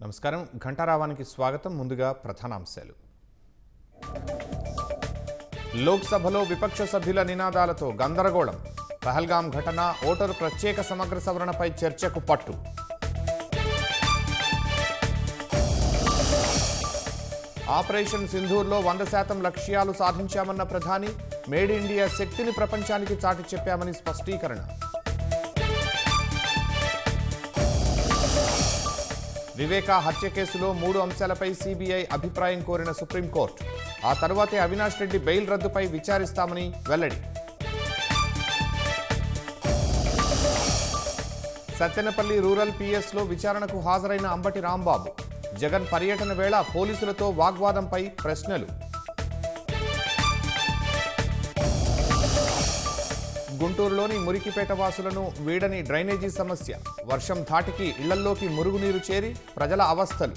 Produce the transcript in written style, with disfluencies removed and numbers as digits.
నమస్కారం ఘంటారావానికి స్వాగతం. ముందుగా ప్రధానాంశాలు. లోక్సభలో విపక్ష సభ్యుల నినాదాలతో గందరగోళం. పహల్గాం ఘటన, ఓటరు ప్రత్యేక సమగ్ర సవరణపై చర్చకు పట్టు. ఆపరేషన్ సింధూర్లో 100% లక్ష్యాలు సాధించామన్న ప్రధాని. మేడ్ ఇండియా శక్తిని ప్రపంచానికి చాటి చెప్పామని స్పష్టీకరణ. వివేక హత్య కేసులో 3 అంశాలపై సిబిఐ అభిప్రాయం కోరిన సుప్రీంకోర్టు. ఆ తర్వాతే అవినాష్ రెడ్డి బెయిల్ రద్దుపై విచారిస్తామని వెల్లడి. సత్తెనపల్లి రూరల్ పిఎస్లో విచారణకు హాజరైన అంబటి రాంబాబు. జగన్ పర్యటన వేళ పోలీసులతో వాగ్వాదంపై ప్రశ్నలు. గుంటూరులోని మురికిపేట వాసులను వీడని డ్రైనేజీ సమస్య. వర్షం ధాటికి ఇళ్లల్లోకి మురుగునీరు చేరి ప్రజల అవస్థలు.